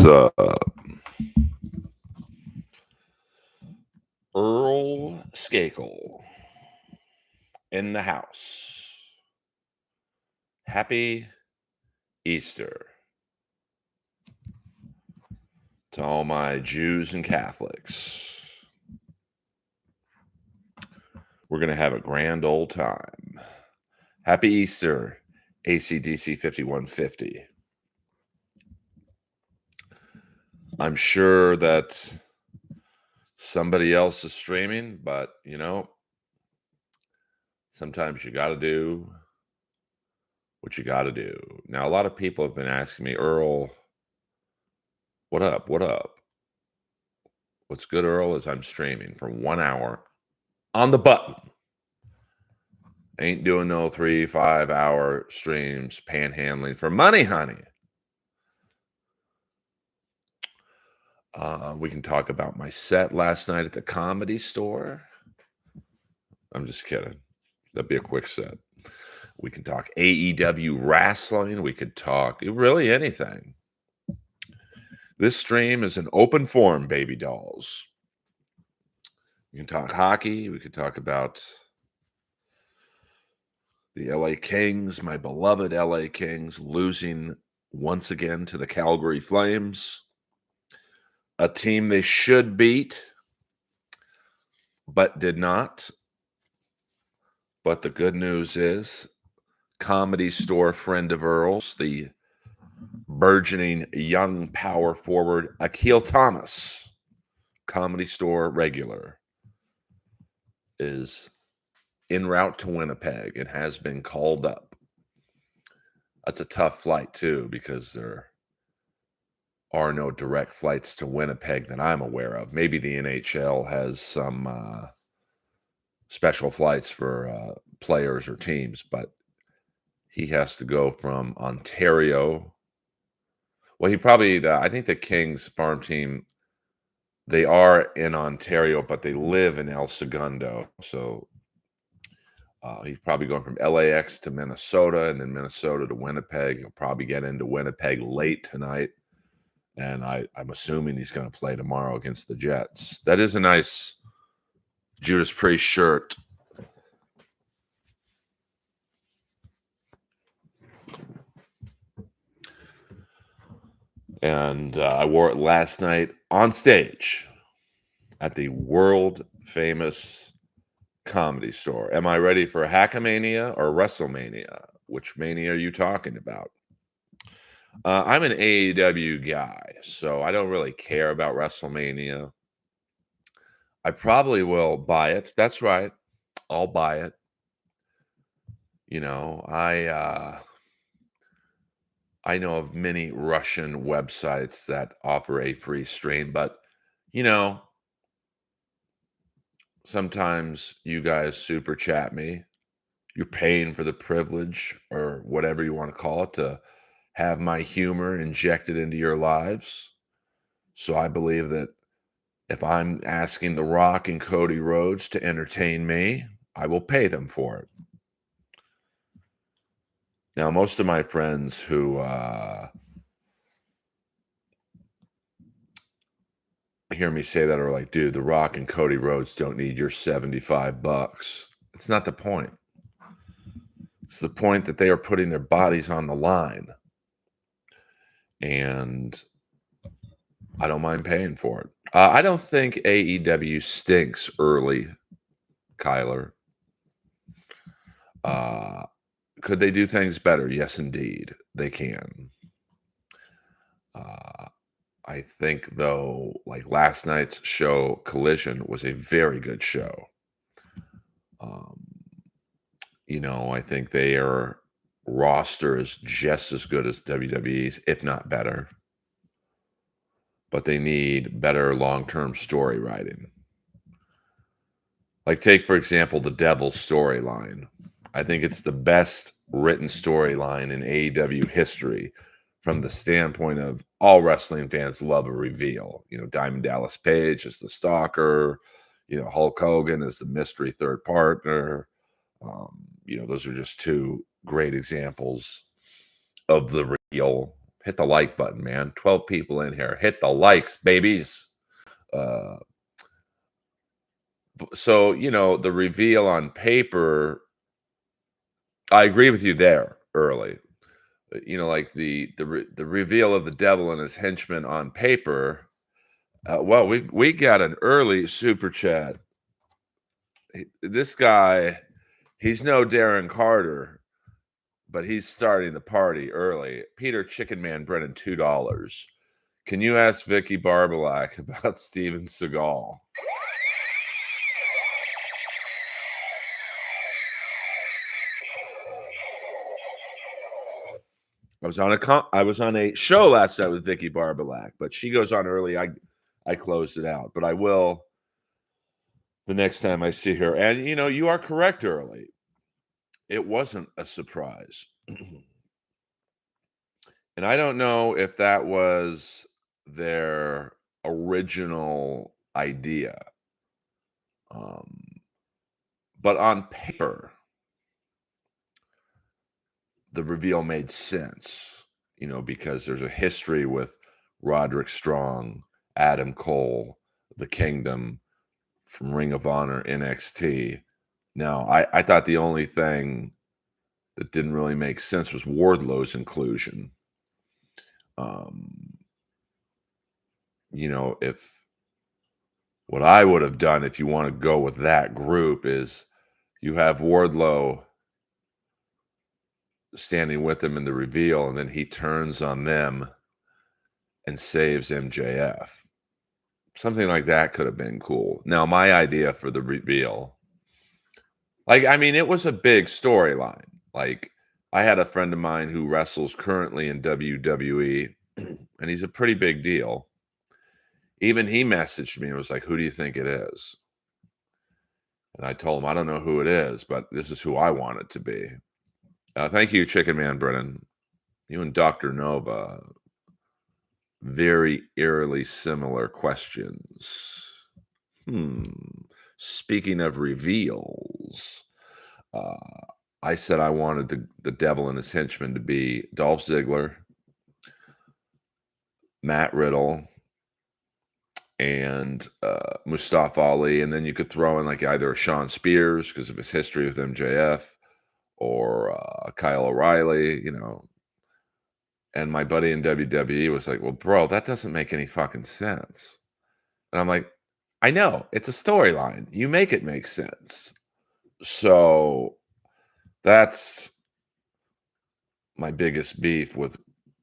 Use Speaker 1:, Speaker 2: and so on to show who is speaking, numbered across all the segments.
Speaker 1: What's Earl Skakel in the house? Happy Easter to all my Jews and Catholics. We're going to have a grand old time. Happy Easter, ACDC 5150. I'm sure that somebody else is streaming, but sometimes you got to do what you got to do. Now, a lot of people have been asking me, Earl, what up? What up? What's good, Earl, is I'm streaming for 1 hour on the button. Ain't doing no 3-5 hour streams panhandling for money, honey. We can talk about my set last night at the Comedy Store. I'm just kidding. That'd be a quick set. We can talk AEW wrestling. We could talk really anything. This stream is an open forum, baby dolls. We can talk hockey. We could talk about the LA Kings, my beloved LA Kings, losing once again to the Calgary Flames. A team they should beat, but did not. But the good news is, Comedy Store friend of Earl's, the burgeoning young power forward Akil Thomas, Comedy Store regular, is en route to Winnipeg and has been called up. That's a tough flight, too, because there are no direct flights to Winnipeg that I'm aware of. Maybe the NHL has some special flights for players or teams, but he has to go from Ontario. Well, I think the Kings farm team, they are in Ontario, but they live in El Segundo. So he's probably going from LAX to Minnesota and then Minnesota to Winnipeg. He'll probably get into Winnipeg late tonight. And I'm assuming he's going to play tomorrow against the Jets. That is a nice Judas Priest shirt. And I wore it last night on stage at the world famous Comedy Store. Am I ready for Hackamania or WrestleMania? Which mania are you talking about? I'm an AEW guy, so I don't really care about WrestleMania. I probably will buy it. That's right. I'll buy it. I know of many Russian websites that offer a free stream, but sometimes you guys super chat me. You're paying for the privilege or whatever you want to call it to have my humor injected into your lives. So I believe that if I'm asking The Rock and Cody Rhodes to entertain me, I will pay them for it. Now, most of my friends who hear me say that are like, dude, The Rock and Cody Rhodes don't need your $75. It's not the point. It's the point that they are putting their bodies on the line. And I don't mind paying for it. I don't think AEW stinks early, Kyler. Could they do things better? Yes, indeed, they can. I think, though, like last night's show, Collision, was a very good show. I think their roster is just as good as WWE's, if not better. But they need better long-term story writing. Like, take, for example, the Devil storyline. I think it's the best written storyline in AEW history from the standpoint of all wrestling fans love a reveal. Diamond Dallas Page is the stalker. Hulk Hogan is the mystery third partner. Those are just two great examples of the reveal. Hit the like button, man. 12 people in here. Hit the likes, babies. Uh, so, the reveal on paper, I agree with you there early. Like the reveal of the devil and his henchmen on paper. Well, we got an early super chat. This guy, he's no Darren Carter, but he's starting the party early. Peter Chicken Man Brennan, $2. Can you ask Vicky Barbalak about Steven Seagal? I was on a show last night with Vicky Barbalak, but she goes on early. I closed it out, but I will the next time I see her. And you are correct, early. It wasn't a surprise. And I don't know if that was their original idea. Um, but on paper, the reveal made sense, because there's a history with Roderick Strong, Adam Cole, The Kingdom from Ring of Honor, NXT. Now, I thought the only thing that didn't really make sense was Wardlow's inclusion. Um, if what I would have done, if you want to go with that group, is you have Wardlow standing with them in the reveal, and then he turns on them and saves MJF. Something like that could have been cool. Now, my idea for the reveal, it was a big storyline. Like, I had a friend of mine who wrestles currently in WWE, and he's a pretty big deal. Even he messaged me and was like, "Who do you think it is?" And I told him, "I don't know who it is, but this is who I want it to be." Thank you, Chicken Man Brennan. You and Dr. Nova, very eerily similar questions. Speaking of reveals, uh, I said I wanted the devil and his henchmen to be Dolph Ziggler, Matt Riddle, and Mustafa Ali, and then you could throw in like either Sean Spears because of his history with MJF, or Kyle O'Reilly, And my buddy in WWE was like, "Well, bro, that doesn't make any fucking sense." And I'm like, "I know, it's a storyline. You make it make sense." So that's my biggest beef with,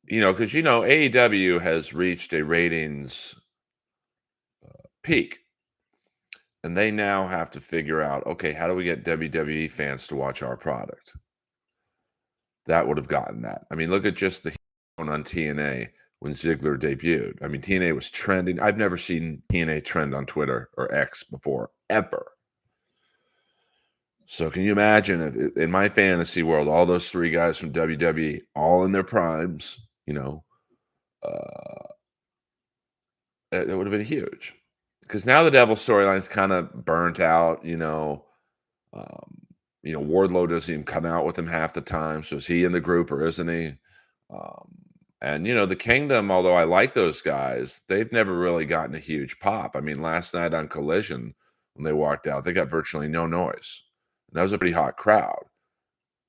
Speaker 1: because AEW has reached a ratings peak, and they now have to figure out, okay, how do we get WWE fans to watch our product? That would have gotten that. Look at just the on TNA when Ziggler debuted. TNA was trending. I've never seen TNA trend on Twitter or X before, ever. So can you imagine if in my fantasy world, all those three guys from WWE, all in their primes, it would have been huge. Because now the Devil storyline's kind of burnt out, um, Wardlow doesn't even come out with him half the time. So is he in the group or isn't he? Um, and the Kingdom, although I like those guys, they've never really gotten a huge pop. Last night on Collision, when they walked out, they got virtually no noise. And that was a pretty hot crowd.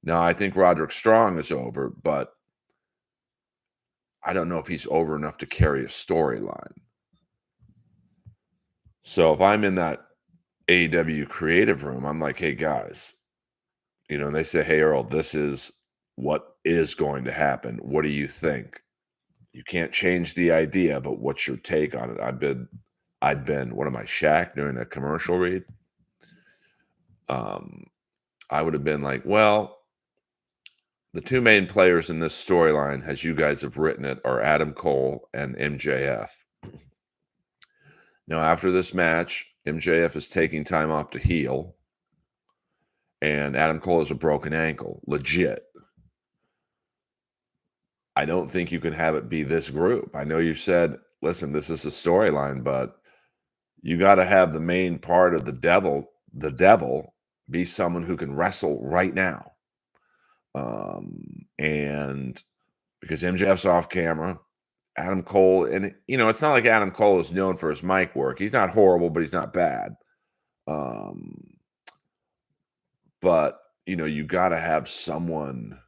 Speaker 1: Now, I think Roderick Strong is over, but I don't know if he's over enough to carry a storyline. So if I'm in that AEW creative room, I'm like, "Hey, guys," and they say, "Hey, Earl, this is what is going to happen. What do you think? You can't change the idea, but what's your take on it?" I'd been, what am I, Shaq doing a commercial read? I would have been like, "Well, the two main players in this storyline, as you guys have written it, are Adam Cole and MJF. Now, after this match, MJF is taking time off to heal, and Adam Cole has a broken ankle, legit. I don't think you can have it be this group. I know you said, listen, this is a storyline, but you got to have the main part of the devil be someone who can wrestle right now. And because MJF's off camera. Adam Cole, and it's not like Adam Cole is known for his mic work. He's not horrible, but he's not bad. Um, but you got to have someone.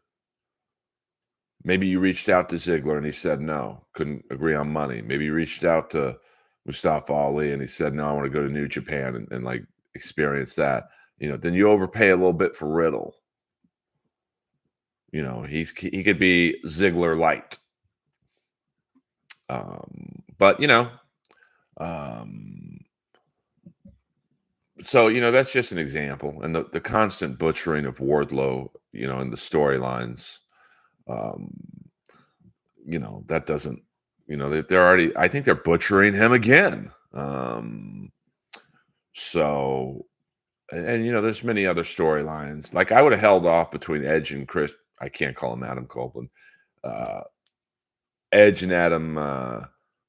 Speaker 1: Maybe you reached out to Ziggler and he said no, couldn't agree on money. Maybe you reached out to Mustafa Ali and he said no, I want to go to New Japan and like experience that. Then you overpay a little bit for Riddle. He could be Ziggler light. But um, so that's just an example, and the constant butchering of Wardlow, in the storylines. Um, that doesn't, they're already. I think they're butchering him again. So, and there's many other storylines. Like I would have held off between Edge and Chris. I can't call him Adam Copeland. Uh, Edge and Adam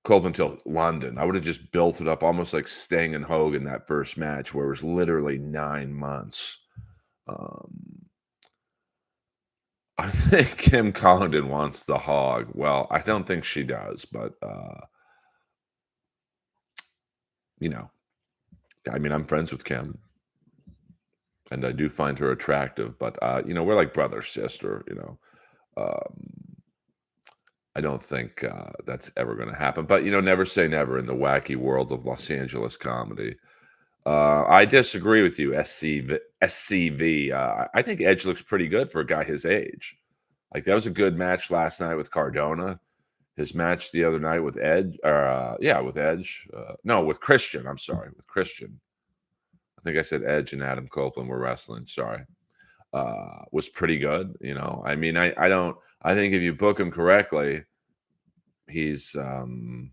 Speaker 1: Copeland until London. I would have just built it up almost like Sting and Hogan that first match, where it was literally 9 months. Um, I think Kim Collington wants the hog. Well, I don't think she does, but you know, I mean, I'm friends with Kim, and I do find her attractive. But we're like brother sister. Um, I don't think that's ever going to happen. But never say never in the wacky world of Los Angeles comedy. I disagree with you, SCV. I think Edge looks pretty good for a guy his age. Like that was a good match last night with Cardona. His match the other night with Edge, yeah, with Edge. No, with Christian. I'm sorry, with Christian. I think I said Edge and Adam Copeland were wrestling. Sorry, was pretty good. I mean, I don't. I think if you book him correctly, he's in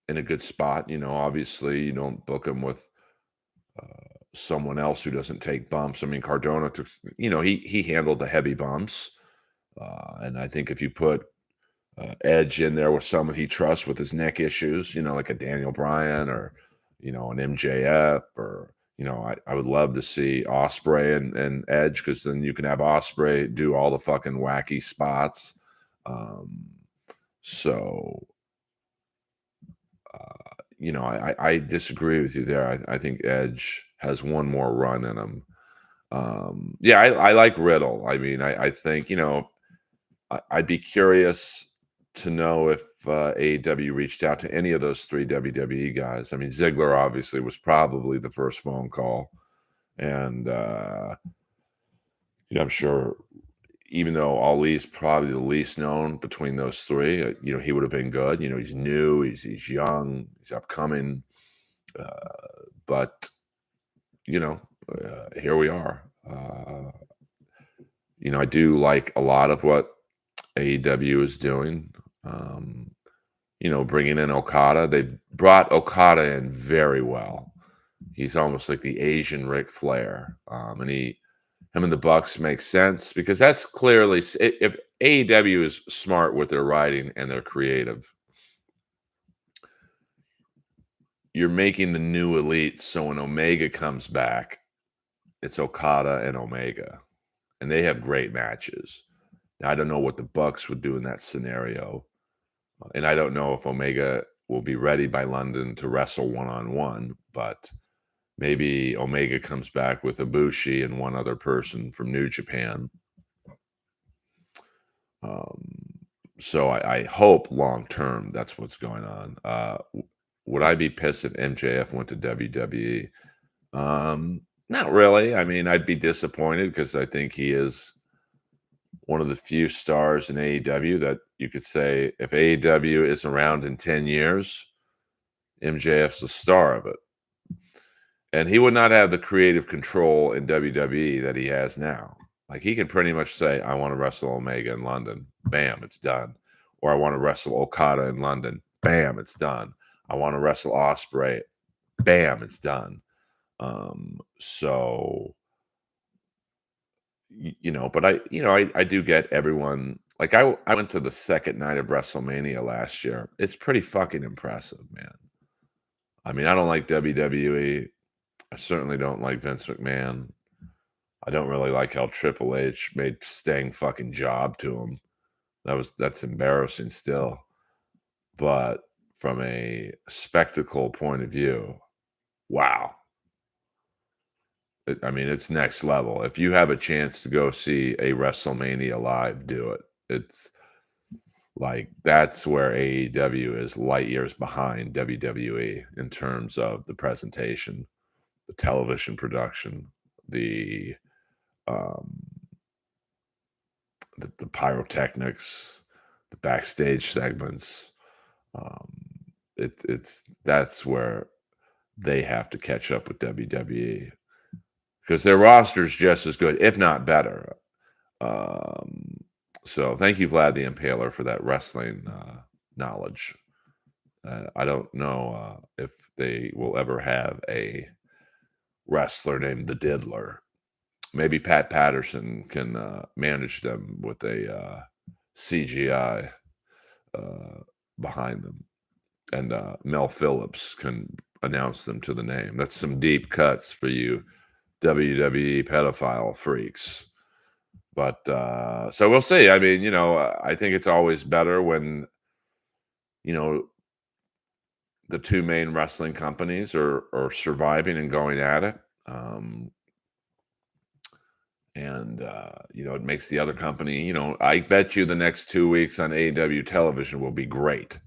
Speaker 1: a good spot. Obviously, you don't book him with someone else who doesn't take bumps. I mean, Cardona took. He handled the heavy bumps, and I think if you put Edge in there with someone he trusts with his neck issues, like a Daniel Bryan or, an MJF or, I would love to see Osprey and Edge because then you can have Osprey do all the fucking wacky spots. So, I disagree with you there. I think Edge has one more run in him. Yeah, I like Riddle. I mean, I think, I'd be curious to know if AEW reached out to any of those three WWE guys. I mean, Ziggler obviously was probably the first phone call, and I'm sure even though Ali's probably the least known between those three, he would have been good. He's new, he's young, he's upcoming, but here we are. I do like a lot of what AEW is doing. Bringing in Okada. They brought Okada in very well. He's almost like the Asian Ric Flair. And him and the Bucks make sense because that's clearly, if AEW is smart with their writing and their creative, you're making the new elite. So when Omega comes back, it's Okada and Omega, and they have great matches. Now, I don't know what the Bucks would do in that scenario. And I don't know if Omega will be ready by London to wrestle one-on-one, but maybe Omega comes back with Ibushi and one other person from New Japan. So I hope long-term that's what's going on. Would I be pissed if MJF went to WWE? Not really. I mean, I'd be disappointed because I think he is one of the few stars in AEW that you could say if AEW is around in 10 years, MJF's the star of it. And he would not have the creative control in WWE that he has now. Like he can pretty much say, I want to wrestle Omega in London. Bam, it's done. Or I want to wrestle Okada in London. Bam, it's done. I want to wrestle Osprey. Bam, it's done. So but I do get everyone. Like I went to the second night of WrestleMania last year. It's pretty fucking impressive, man. I mean, I don't like WWE. I certainly don't like Vince McMahon. I don't really like how Triple H made Sting fucking job to him. That's embarrassing still. But from a spectacle point of view, wow. I mean, it's next level. If you have a chance to go see a WrestleMania live, do it. It's like that's where AEW is light years behind WWE in terms of the presentation, the television production, the um, the pyrotechnics, the backstage segments. Um, it's that's where they have to catch up with WWE because their roster is just as good, if not better. Um, so thank you, Vlad the Impaler, for that wrestling knowledge. I don't know if they will ever have a wrestler named the Diddler. Maybe Pat Patterson can manage them with a CGI uh, behind them, and Mel Phillips can announce them to the name. That's some deep cuts for you WWE pedophile freaks. But so we'll see. I mean, I think it's always better when you know the two main wrestling companies are surviving and going at it. And it makes the other company, I bet you the next 2 weeks on AEW television will be great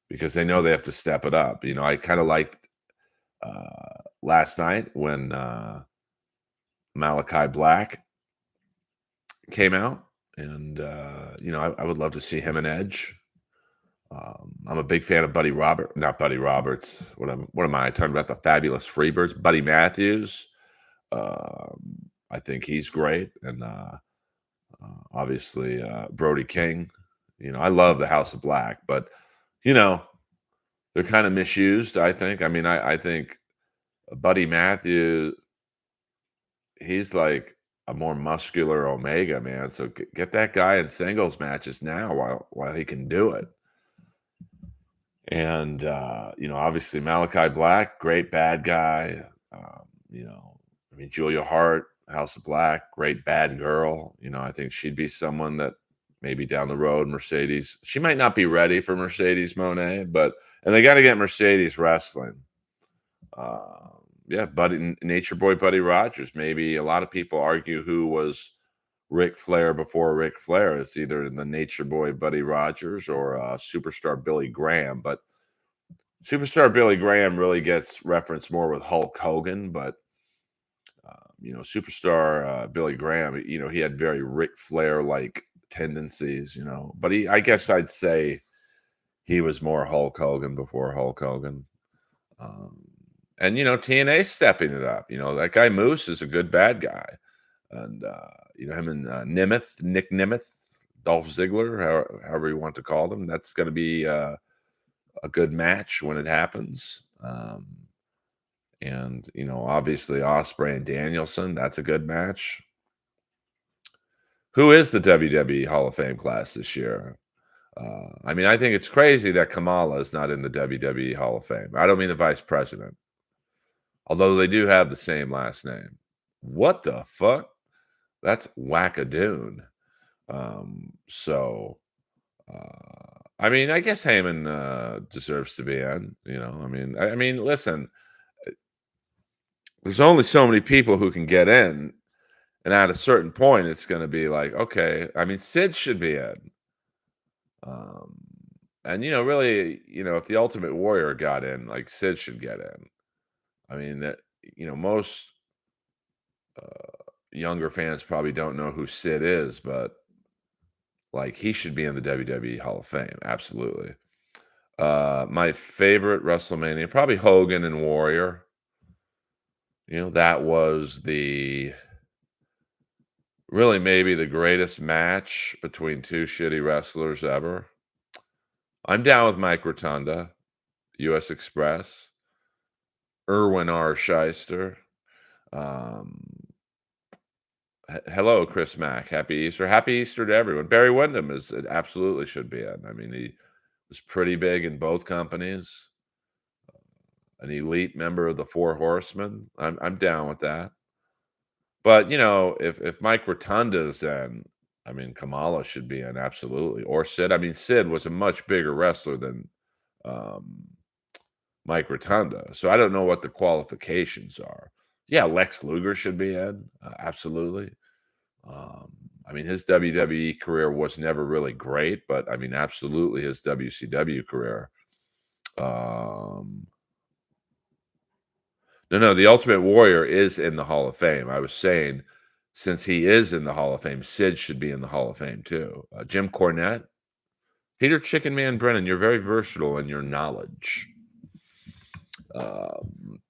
Speaker 1: because they know they have to step it up. I kind of liked last night when Malachi Black came out, and I would love to see him and Edge. I'm a big fan of not Buddy Roberts. What am I talking about? The Fabulous Freebirds, Buddy Matthews. I think he's great, and obviously Brody King. I love the House of Black, but you know they're kind of misused. I think. I mean, I think Buddy Matthews, he's like a more muscular Omega man. So get that guy in singles matches now while he can do it. And obviously Malachi Black, great bad guy. I mean Julia Hart, House of Black, great bad girl. I think she'd be someone that maybe down the road Mercedes. She might not be ready for Mercedes Monet, and they got to get Mercedes wrestling. Yeah, Buddy Nature Boy Buddy Rogers. Maybe a lot of people argue who was Ric Flair before Ric Flair. It's either the Nature Boy Buddy Rogers or Superstar Billy Graham. But Superstar Billy Graham really gets referenced more with Hulk Hogan. But Superstar Billy Graham, he had very Ric Flair like tendencies. But I guess I'd say he was more Hulk Hogan before Hulk Hogan. Um, and TNA stepping it up. That guy Moose is a good bad guy, and him and Nick Nemeth, Dolph Ziggler, however you want to call them. That's going to be a good match when it happens. And obviously Ospreay and Danielson. That's a good match. Who is the WWE Hall of Fame class this year? I mean, I think it's crazy that Kamala is not in the WWE Hall of Fame. I don't mean the vice president. Although they do have the same last name. What the fuck? That's wackadoon. So, I mean, I guess Heyman deserves to be in. I mean, listen, there's only so many people who can get in, and at a certain point, it's going to be like, okay. I mean, Sid should be in. Um, and really, if the Ultimate Warrior got in, like Sid should get in. I mean, that most younger fans probably don't know who Sid is, but like he should be in the WWE Hall of Fame, absolutely. My favorite WrestleMania, probably Hogan and Warrior. That was the really maybe the greatest match between two shitty wrestlers ever. I'm down with Mike Rotunda, U.S. Express, Erwin R. Shyster. Um, Hello, Chris Mack. Happy Easter. Happy Easter to everyone. Barry Windham it absolutely should be in. I mean, he was pretty big in both companies. An elite member of the Four Horsemen. I'm down with that. But, if Mike Rotunda's in, I mean, Kamala should be in, absolutely, or Sid. I mean, Sid was a much bigger wrestler than, um, Mike Rotunda, so I don't know what the qualifications are. Yeah, Lex Luger should be in, absolutely. Um, I mean, his WWE career was never really great, but, I mean, absolutely his WCW career. Um no, the Ultimate Warrior is in the Hall of Fame. I was saying, since he is in the Hall of Fame, Sid should be in the Hall of Fame too. Jim Cornette, Peter Chicken Man Brennan, you're very versatile in your knowledge. Um,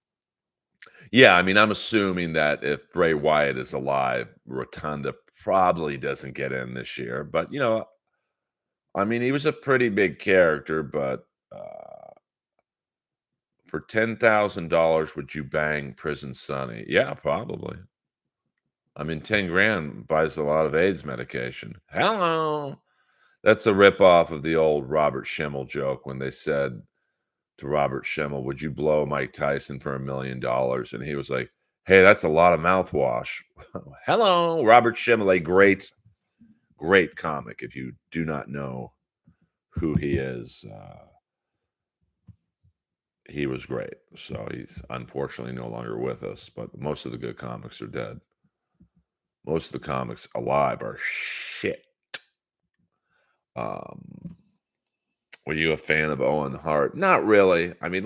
Speaker 1: yeah, I mean, I'm assuming that if Bray Wyatt is alive, Rotunda probably doesn't get in this year. But I mean, he was a pretty big character. But for $10,000, would you bang Prison Sonny? Yeah, probably. I mean, 10 grand buys a lot of AIDS medication. Hello. That's a ripoff of the old Robert Schimmel joke when they said to Robert Schimmel, "Would you blow Mike Tyson for $1 million?" And he was like, "Hey, that's a lot of mouthwash." Hello, Robert Schimmel, a great, great comic. If you do not know who he is, he was great. So he's unfortunately no longer with us, but most of the good comics are dead. Most of the comics alive are shit. Um, were you a fan of Owen Hart? Not really. I mean,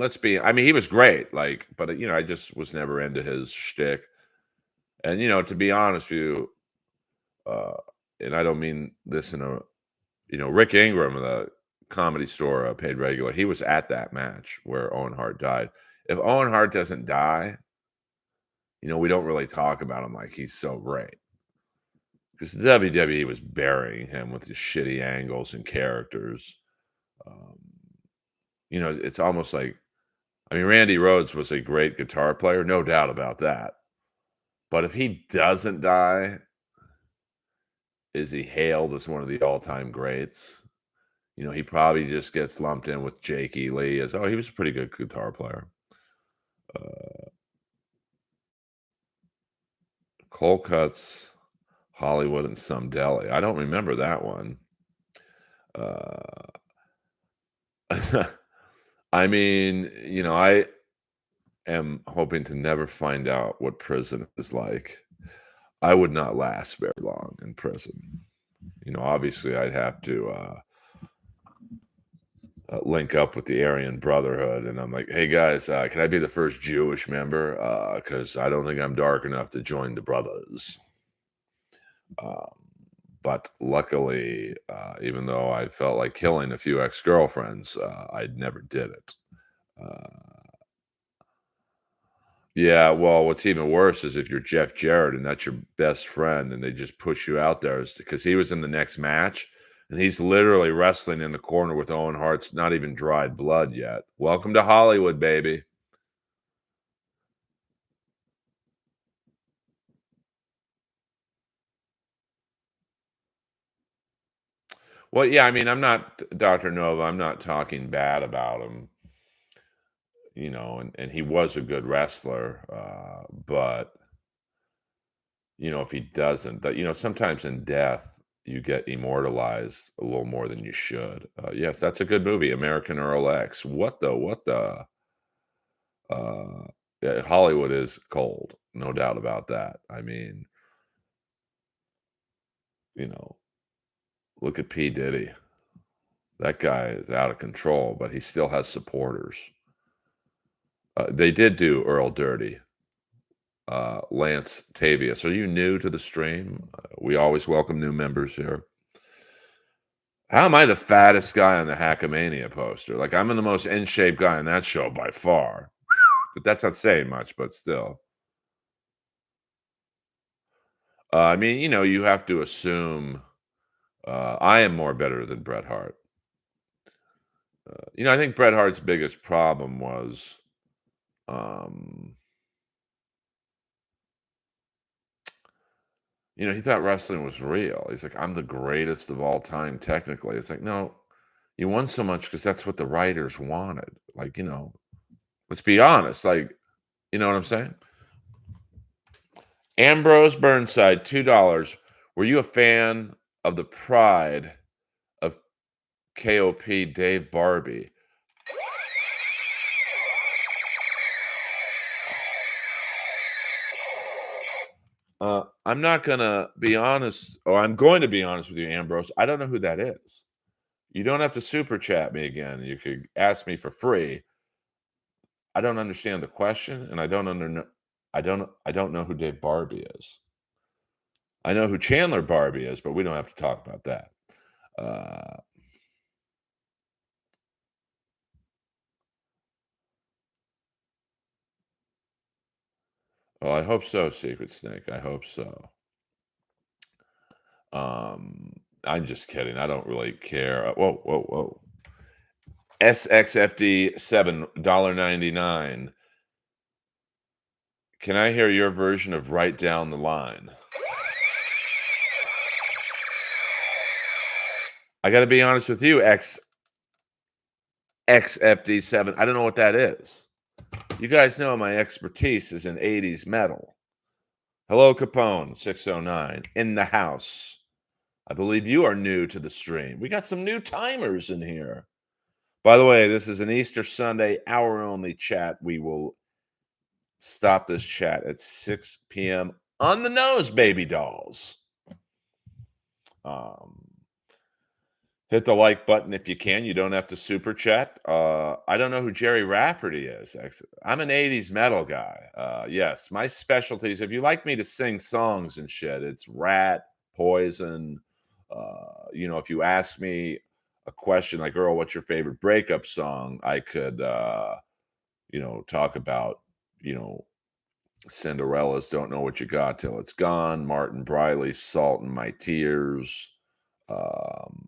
Speaker 1: he was great, like, but I just was never into his shtick. And to be honest with you, uh, and I don't mean this in a, Rick Ingram of the Comedy Store paid regular. He was at that match where Owen Hart died. If Owen Hart doesn't die, we don't really talk about him like he's so great because the WWE was burying him with his shitty angles and characters. Um, it's almost like, I mean, Randy Rhoads was a great guitar player, no doubt about that. But if he doesn't die, is he hailed as one of the all-time greats? He probably just gets lumped in with Jake E. Lee as, oh, he was a pretty good guitar player. Uh, Cold Cuts, Hollywood, and Some Deli. I don't remember that one. Uh, I mean, I am hoping to never find out what prison is like. I would not last very long in prison. Obviously, I'd have to link up with the Aryan Brotherhood, and I'm like, "Hey guys, can I be the first Jewish member? Because I don't think I'm dark enough to join the brothers." Um, but luckily, even though I felt like killing a few ex-girlfriends, I never did it. Uh, yeah, well, what's even worse is if you're Jeff Jarrett and that's your best friend, and they just push you out there, because he was in the next match, and he's literally wrestling in the corner with Owen Hart's not even dried blood yet. Welcome to Hollywood, baby. Well, yeah, I mean, I'm not Dr. Nova. I'm not talking bad about him, and he was a good wrestler. But if he doesn't, that sometimes in death you get immortalized a little more than you should. Yes, that's a good movie, American Earl X. What the? Uh, yeah, Hollywood is cold, no doubt about that. I mean, you know, look at P Diddy. That guy is out of control, but he still has supporters. They did do Earl dirty. Lance Tavius. Are you new to the stream? We always welcome new members here. How am I the fattest guy on the Hackamania poster? Like, I'm the most in shape guy on that show by far. But that's not saying much, but still. I mean, you have to assume I am more better than Bret Hart. I think Bret Hart's biggest problem was um, he thought wrestling was real. He's like, I'm the greatest of all time, technically. It's like, no, you won so much because that's what the writers wanted. Like, let's be honest. Like, you know what I'm saying? Ambrose Burnside, $2. Were you a fan of the Pride of KOP Dave Barbie? I'm not gonna be honest, or I'm going to be honest with you, Ambrose. I don't know who that is. You don't have to super chat me again. You could ask me for free. I don't understand the question, and I don't know who Dave Barbie is. I know who Chandler Barbie is, but we don't have to talk about that. Uh, well, I hope so, Secret Snake. I hope so. Um, I'm just kidding. I don't really care. Whoa, whoa, whoa. SXFD $7.99. Can I hear your version of Right Down the Line? I got to be honest with you, XFD7. I don't know what that is. You guys know my expertise is in 80s metal. Hello, Capone 609 in the house. I believe you are new to the stream. We got some new timers in here. By the way, this is an Easter Sunday hour only chat. We will stop this chat at 6 p.m. on the nose, baby dolls. Um, Hit the like button if you can. You don't have to super chat. I don't know who Jerry Rafferty is. I'm an 80s metal guy. Yes, my specialties, if you like me to sing songs and shit, it's Rat, Poison. If you ask me a question like, Earl, what's your favorite breakup song? I could, talk about, you know, Cinderella's Don't Know What You Got Till It's Gone, Martin Briley's Salt in My Tears. Um,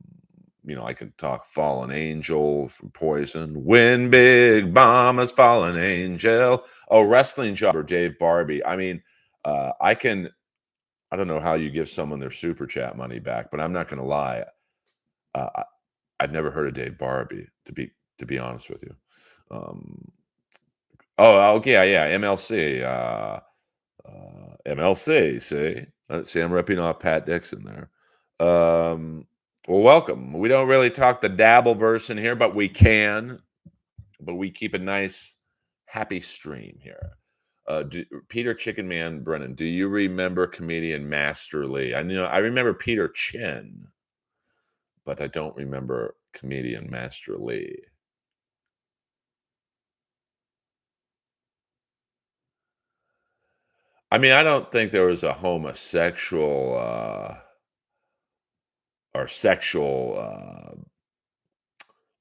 Speaker 1: I could talk Fallen Angel from Poison. When Big Mama's Fallen Angel. Oh, Wrestling Jobber Dave Barbie. I mean, I don't know how you give someone their super chat money back, but I'm not going to lie. I, I've never heard of Dave Barbie, to be honest with you. Um, okay, yeah, MLC. MLC, see? See, I'm ripping off Pat Dixon there. Well, welcome. We don't really talk the dabble verse in here, but we can. But we keep a nice, happy stream here. Peter Chicken Man Brennan, do you remember comedian Master Lee? I remember Peter Chin, but I don't remember comedian Master Lee. I mean, I don't think there was a homosexual or sexual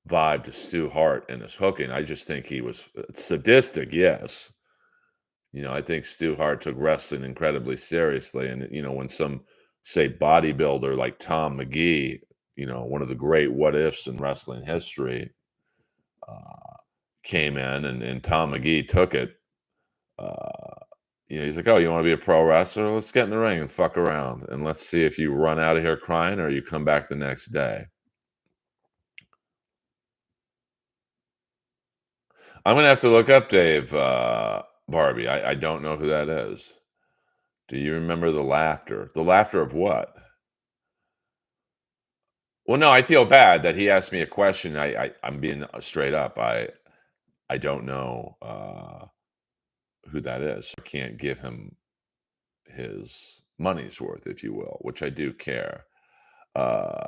Speaker 1: vibe to Stu Hart and his hooking. I just think he was sadistic, yes. I think Stu Hart took wrestling incredibly seriously. And, when some, say, bodybuilder like Tom McGee, one of the great what ifs in wrestling history, uh, came in and Tom McGee took it. Uh, he's like, oh, you want to be a pro wrestler? Let's get in the ring and fuck around. And let's see if you run out of here crying or you come back the next day. I'm gonna have to look up Dave Barbie. I don't know who that is. Do you remember the laughter? The laughter of what? Well, no, I feel bad that he asked me a question. I'm being straight up. I don't know who that is. I can't give him his money's worth, if you will, which I do care. Uh,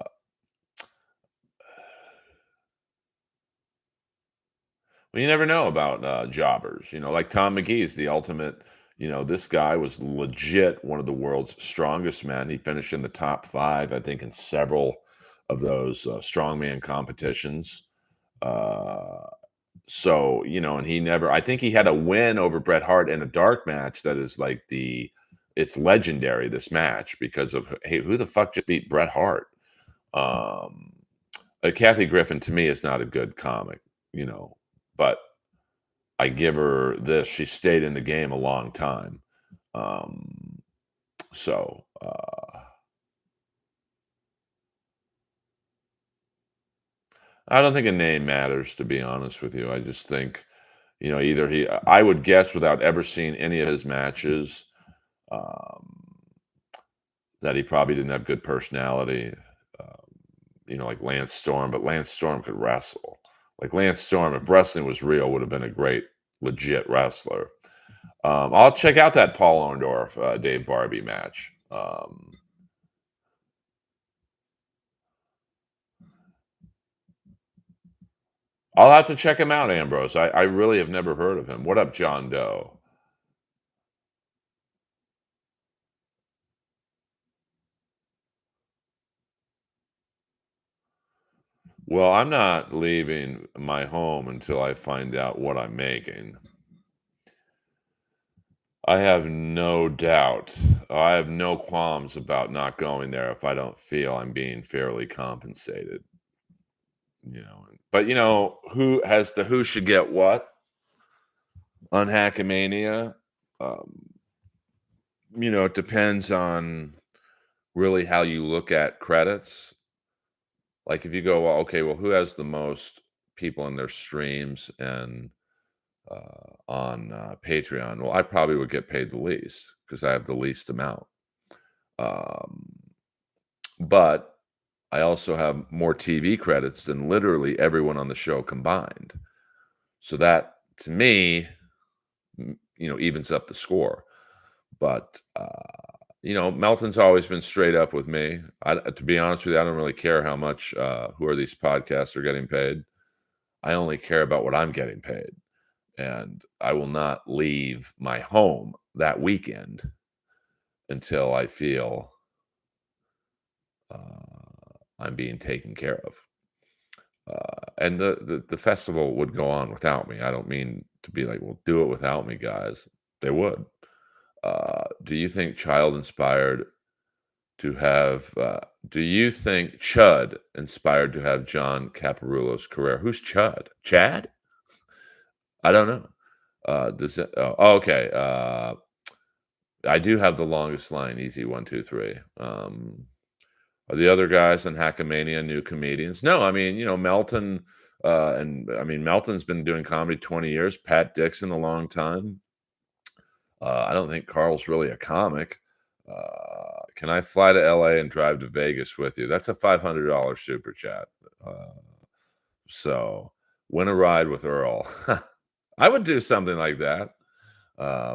Speaker 1: well, you never know about jobbers. Like Tom McGee is the ultimate. This guy was legit one of the world's strongest men. He finished in the top five, I think, in several of those strongman competitions. Uh, and he never, I think he had a win over Bret Hart in a dark match that is like it's legendary, this match, because of, hey, who the fuck just beat Bret Hart? Um, Kathy Griffin to me is not a good comic, but I give her this. She stayed in the game a long time. Um, so, I don't think a name matters, to be honest with you. I just think, either I would guess without ever seeing any of his matches, um, that he probably didn't have good personality. Um, like Lance Storm, but Lance Storm could wrestle. Like Lance Storm, if wrestling was real, would have been a great, legit wrestler. I'll check out that Paul Orndorff Dave Barbie match. I'll have to check him out, Ambrose. I really have never heard of him. What up, John Doe? Well, I'm not leaving my home until I find out what I'm making. I have no doubt. I have no qualms about not going there if I don't feel I'm being fairly compensated. But who should get what on Hackmania? Um, it depends on really how you look at credits. Like if you go, well, okay, well, who has the most people in their streams and on Patreon? Well, I probably would get paid the least because I have the least amount. Um, but I also have more TV credits than literally everyone on the show combined. So that to me, evens up the score. But Melton's always been straight up with me. To be honest with you, I don't really care how much who are these podcasts are getting paid. I only care about what I'm getting paid. And I will not leave my home that weekend until I feel I'm being taken care of. And the festival would go on without me. I don't mean to be like, well, do it without me, guys. They would. Do you think child inspired to have? Do you think Chud inspired to have John Caparulo's career? Who's Chud? Chad? I don't know. Does it? Oh, okay. I do have the longest line. Easy 1, 2, 3. Are the other guys on Hackamania new comedians? No, I mean, Melton, and I mean, Melton's been doing comedy 20 years. Pat Dixon a long time. I don't think Carl's really a comic. Can I fly to LA and drive to Vegas with you? That's a $500 super chat. Uh, so win a ride with Earl. I would do something like that.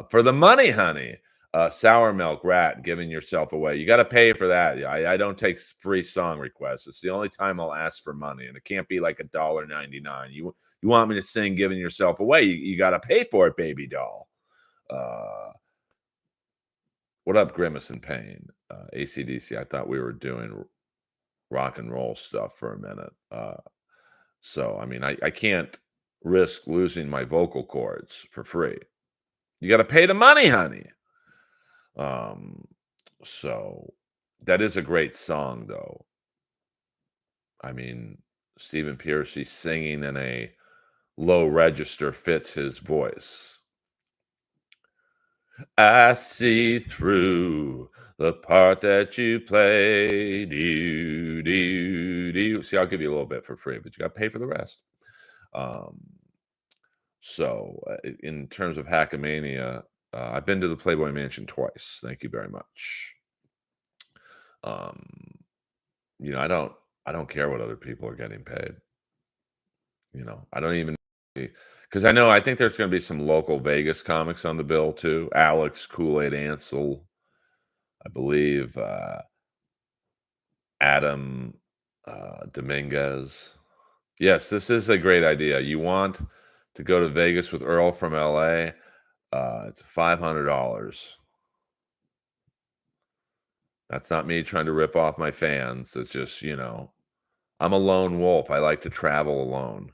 Speaker 1: For the money, honey. Sour milk rat giving yourself away. You got to pay for that. I don't take free song requests. It's the only time I'll ask for money, and it can't be like $1.99. You want me to sing "Giving Yourself Away"? You got to pay for it, baby doll. Uh, what up, Grimace and Pain? ACDC. I thought we were doing rock and roll stuff for a minute. So I mean, I can't risk losing my vocal cords for free. You got to pay the money, honey. Um, so that is a great song, though. I mean, Stephen Piercy singing in a low register fits his voice. I see through the part that you play. Do. See, I'll give you a little bit for free, but you got to pay for the rest. Um, in terms of Hackmania, I've been to the Playboy Mansion twice. Thank you very much. Um, I don't care what other people are getting paid. I don't even because I think there's going to be some local Vegas comics on the bill too. Alex Kool-Aid Ansel, I believe, Adam Dominguez. Yes, this is a great idea. You want to go to Vegas with Earl from LA? It's $500. That's not me trying to rip off my fans. It's just, I'm a lone wolf. I like to travel alone.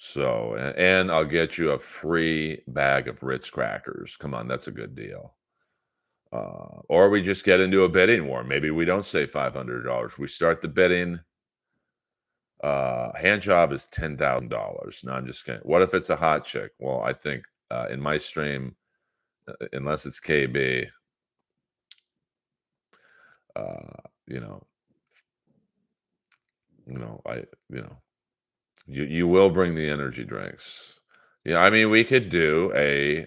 Speaker 1: So, and I'll get you a free bag of Ritz crackers. Come on, that's a good deal. Or we just get into a bidding war. Maybe we don't say $500. We start the bidding. Hand job is $10,000. No, I'm just kidding. What if it's a hot chick? Well, I think in my stream, unless it's KB, uh, you know, I, you will bring the energy drinks. Yeah, I mean, we could do a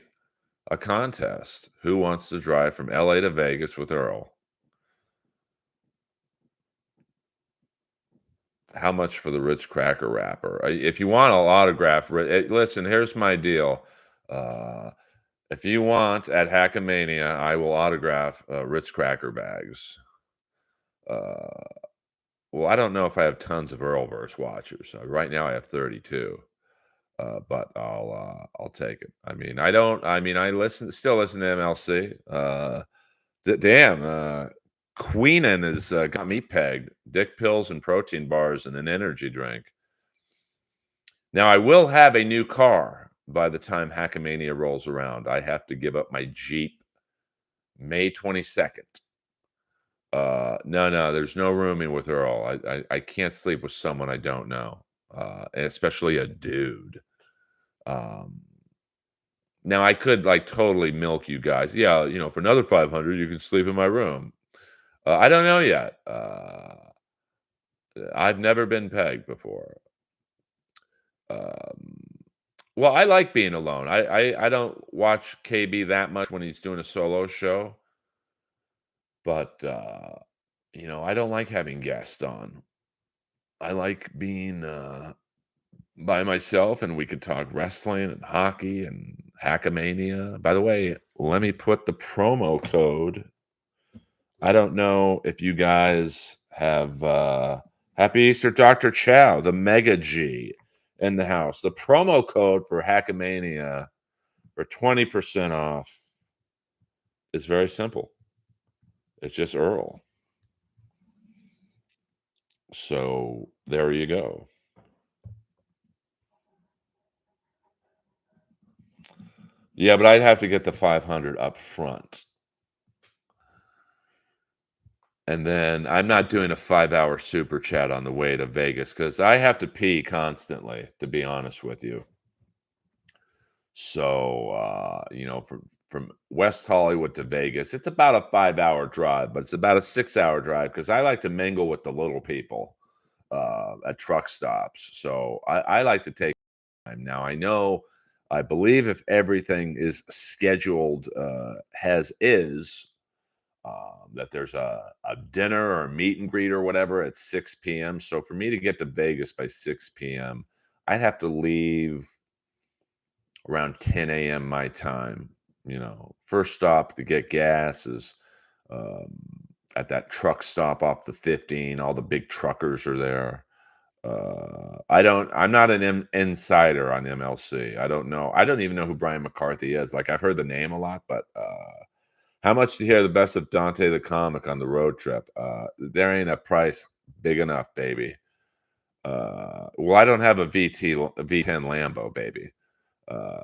Speaker 1: a contest. Who wants to drive from LA to Vegas with Earl? How much for the Ritz Cracker wrapper? If you want, I'll autograph. Listen, here's my deal. Uh, if you want at Hackamania, I will autograph Ritz Cracker bags. Uh, well, I don't know if I have tons of Earlverse watchers. Right now, I have 32. But I'll take it. I mean, I don't. I mean, I still listen to MLC. Damn, Queenan has got me pegged. Dick pills and protein bars and an energy drink. Now I will have a new car by the time Hackamania rolls around. I have to give up my Jeep May 22nd. No, there's no rooming with Earl. I can't sleep with someone I don't know, especially a dude. Um, Now I could like totally milk you guys. Yeah, for another 500, you can sleep in my room. I don't know yet. I've never been pegged before. Um, well, I like being alone. I don't watch KB that much when he's doing a solo show, but I don't like having guests on. I like being by myself, and we could talk wrestling and hockey and Hackamania. By the way, let me put the promo code. I don't know if you guys have Happy Easter, Dr. Chow, the Mega G in the house. The promo code for Hackamania for 20% off is very simple. It's just Earl. So there you go. Yeah, but I'd have to get the 500 up front. And then I'm not doing a 5-hour super chat on the way to Vegas because I have to pee constantly, to be honest with you. So, from West Hollywood to Vegas, it's about a 5-hour drive, but it's about a 6-hour drive because I like to mingle with the little people at truck stops. So I like to take time. Now I believe if everything is scheduled as is, that there's a dinner or a meet and greet or whatever at 6 p.m. So for me to get to Vegas by 6 p.m., I'd have to leave around 10 a.m. my time. First stop to get gas is um, at that truck stop off the 15. All the big truckers are there. I'm not an insider on MLC. I don't know. I don't even know who Brian McCarthy is. Like I've heard the name a lot, but how much to hear the best of Dante the comic on the road trip? There ain't a price big enough, baby. Well, I don't have a V10 Lambo, baby. Uh,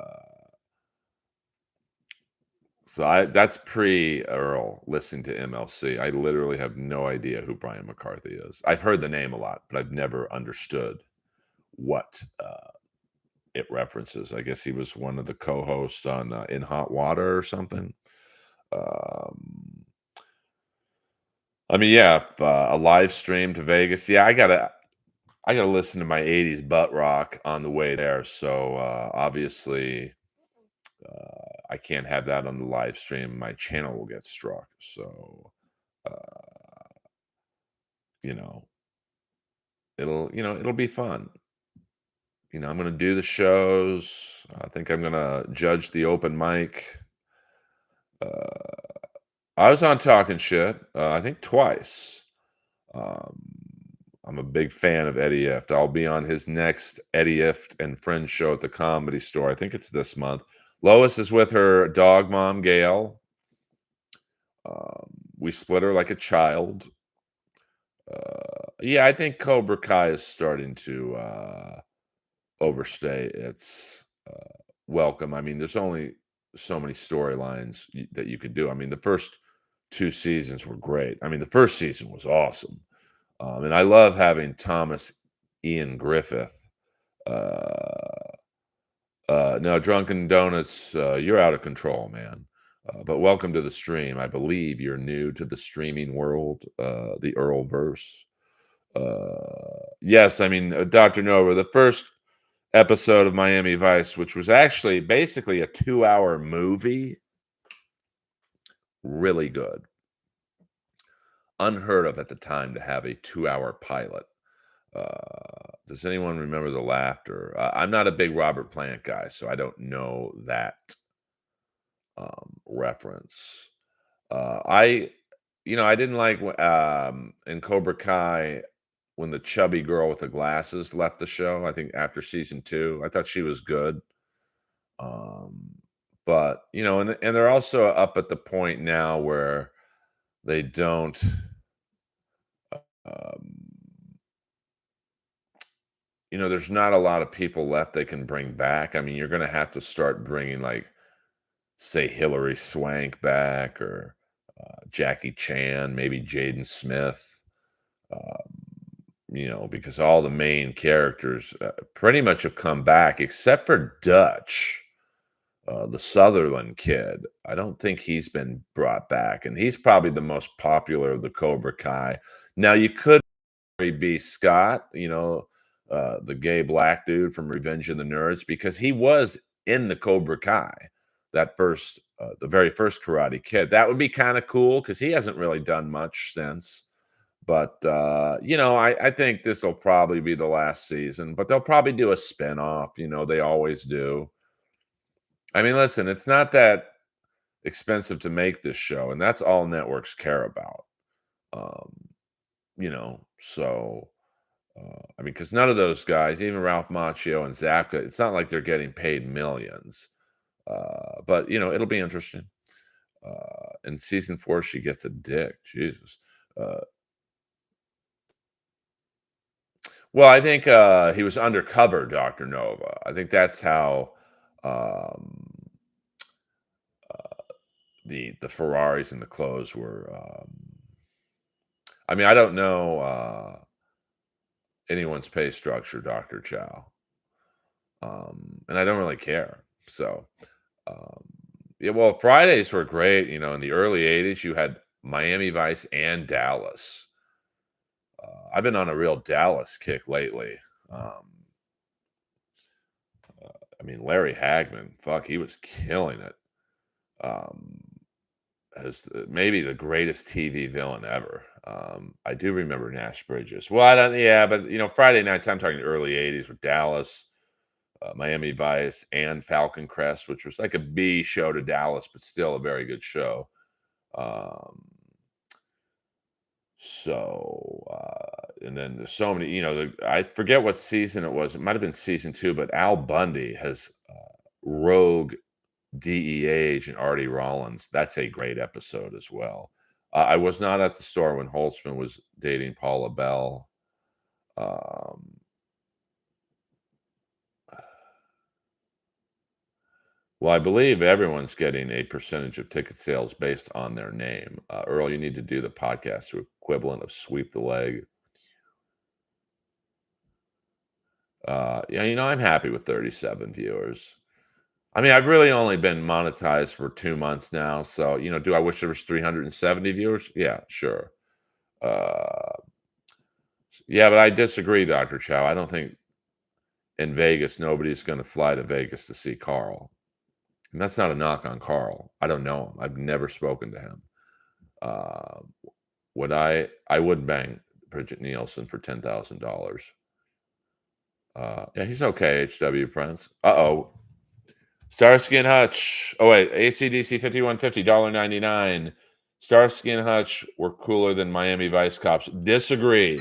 Speaker 1: So that's pre Earl listening to MLC. I literally have no idea who Brian McCarthy is. I've heard the name a lot, but I've never understood what it references. I guess he was one of the co-hosts on In Hot Water or something. Um, I mean, yeah, a live stream to Vegas. Yeah, I gotta listen to my '80s butt rock on the way there. So obviously, I can't have that on the live stream. My channel will get struck. So. Uh, you know, it'll be fun. I'm gonna do the shows. I think I'm gonna judge the open mic. Uh, I was on Talking Shit, I think twice. Um, I'm a big fan of Eddie Ift. I'll be on his next Eddie Ift and Friends show at the Comedy Store. I think it's this month. Lois is with her dog mom, Gail. We split her like a child. Yeah, I think Cobra Kai is starting to overstay its welcome. I mean, there's only so many storylines that you could do. I mean, the first two seasons were great. I mean, the first season was awesome, and I love having Thomas Ian Griffith. Uh, no, Drunken Donuts, you're out of control, man. But welcome to the stream. I believe you're new to the streaming world, the Earlverse. Yes, I mean, Dr. Nova, the first episode of Miami Vice, which was actually basically a 2-hour movie. Really good. Unheard of at the time to have a 2-hour pilot. Does anyone remember the laughter? I'm not a big Robert Plant guy, so I don't know that reference. I, I didn't like in Cobra Kai when the chubby girl with the glasses left the show. I think after season two, I thought she was good. Um, but and they're also up at the point now where they don't. Um, there's not a lot of people left they can bring back. I mean, you're going to have to start bringing, like, say, Hilary Swank back or Jackie Chan, maybe Jaden Smith, because all the main characters pretty much have come back except for Dutch, the Sutherland kid. I don't think he's been brought back, and he's probably the most popular of the Cobra Kai. Now, you could B. Scott, the gay black dude from Revenge of the Nerds, because he was in the Cobra Kai, the very first Karate Kid. That would be kind of cool because he hasn't really done much since. But I think this will probably be the last season. But they'll probably do a spinoff. They always do. I mean, listen, it's not that expensive to make this show, and that's all networks care about. Um, so. I mean, because none of those guys, even Ralph Macchio and Zapka, it's not like they're getting paid millions. But it'll be interesting. In season 4, she gets a dick. Jesus. Uh, well, I think he was undercover, Doctor Nova. I think that's how um, the Ferraris and the clothes were. I mean, I don't know anyone's pay structure, Doctor Chow, and I don't really care. So. Um, yeah, well, Fridays were great. In the early '80s, you had Miami Vice and Dallas. I've been on a real Dallas kick lately. Um, I mean, Larry Hagman, fuck, he was killing it. Um, as maybe the greatest TV villain ever. I do remember Nash Bridges. Well, I don't. Yeah, but Friday nights. I'm talking early '80s with Dallas. Miami Vice and Falcon Crest, which was like a B show to Dallas, but still a very good show. Um, and then there's so many, I forget what season it was. It might have been season 2, but Al Bundy has rogue DEA agent Artie Rollins. That's a great episode as well. I was not at the store when Holtzman was dating Paula Bell. Um, Well, I believe everyone's getting a percentage of ticket sales based on their name. Earl, you need to do the podcast equivalent of sweep the leg. Yeah, I'm happy with 37 viewers. I mean, I've really only been monetized for 2 months now. So, do I wish there was 370 viewers? Yeah, sure. Uh, yeah, but I disagree, Dr. Chow. I don't think in Vegas, nobody's going to fly to Vegas to see Carl. And that's not a knock on Carl. I don't know him. I've never spoken to him. Uh, I would bang Bridget Nielsen for $10,000. Yeah, he's okay, HW Prince. Uh-oh. Starsky and Hutch. Oh, wait. ACDC 5150, $1.99. Starsky and Hutch were cooler than Miami Vice Cops. Disagree.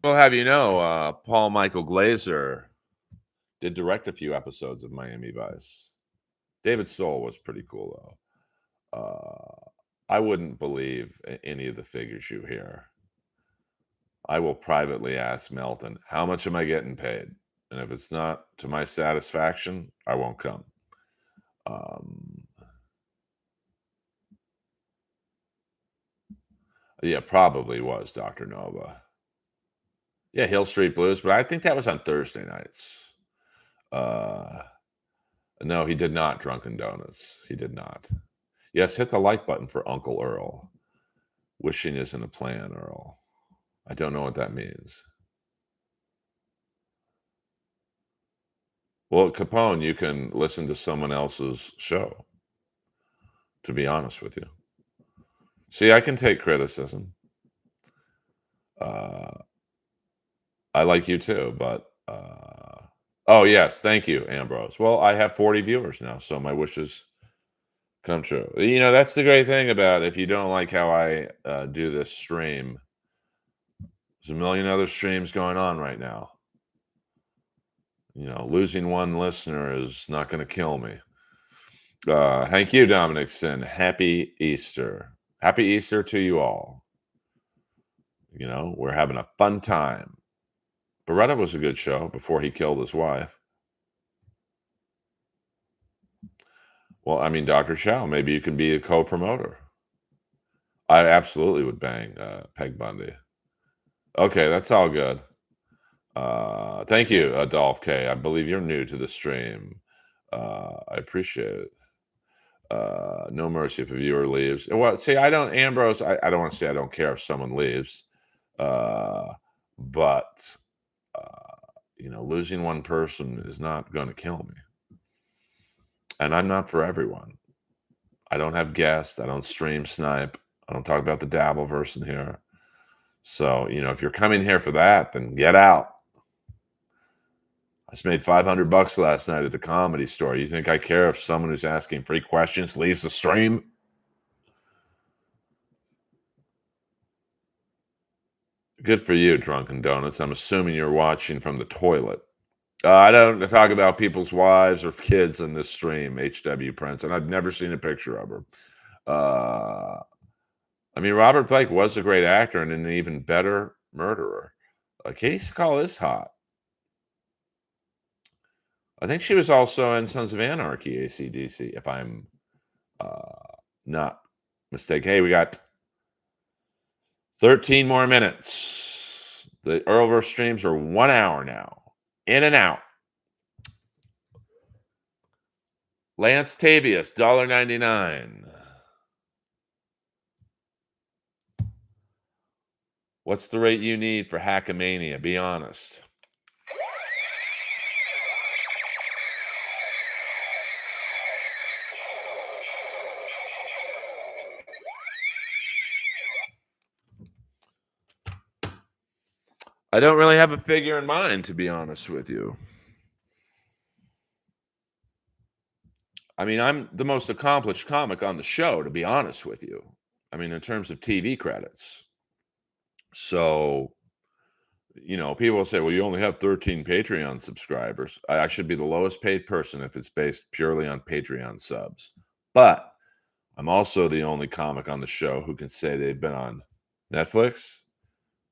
Speaker 1: Well, have Paul Michael Glazer did direct a few episodes of Miami Vice. David Soul was pretty cool, though. I wouldn't believe any of the figures you hear. I will privately ask Melton, how much am I getting paid? And if it's not to my satisfaction, I won't come. Um, yeah, probably was Dr. Nova. Yeah, Hill Street Blues, but I think that was on Thursday nights. Uh, no, he did not. Drunken Donuts. He did not. Yes, hit the like button for Uncle Earl. Wishing isn't a plan, Earl. I don't know what that means. Well, at Capone, you can listen to someone else's show, to be honest with you. See, I can take criticism. Uh, I like you too, but oh yes, thank you, Ambrose. Well, I have 40 viewers now, so my wishes come true. You know, that's the great thing about if you don't like how I do this stream, there's a million other streams going on right now. You know, losing one listener is not going to kill me. Thank you, Dominickson. Happy Easter. Happy Easter to you all. You know, we're having a fun time. Beretta was a good show before he killed his wife. Well, I mean, Dr. Chow, maybe you can be a co-promoter. I absolutely would bang Peg Bundy. Okay, that's all good. Thank you, Dolph K. I believe you're new to the stream. I appreciate it. No mercy if a viewer leaves. Well, see, I don't, Ambrose. I don't want to say I don't care if someone leaves, uh, but uh, you know, losing one person is not going to kill me, and I'm not for everyone. I don't have guests. I don't stream snipe. I don't talk about the Dabbleverse in here. So, you know, if you're coming here for that, then get out. I just made $500 last night at the Comedy Store. You think I care if someone who's asking free questions leaves the stream? Good for you, Drunken Donuts. I'm assuming you're watching from the toilet. I don't talk about people's wives or kids in this stream, H.W. Prince, and I've never seen a picture of her. Uh, I mean, Robert Blake was a great actor and an even better murderer. Katie Sagal is hot. I think she was also in Sons of Anarchy, AC/DC, if I'm not mistaken. Hey, we got 13 more minutes. The Earlverse streams are 1 hour now. In and out. Lance Tavius, $1.99. What's the rate you need for Hackamania? Be honest. I don't really have a figure in mind, to be honest with you. I mean, I'm the most accomplished comic on the show, to be honest with you. I mean, in terms of TV credits. So, you know, people say, well, you only have 13 Patreon subscribers. I should be the lowest paid person if it's based purely on Patreon subs. But I'm also the only comic on the show who can say they've been on Netflix,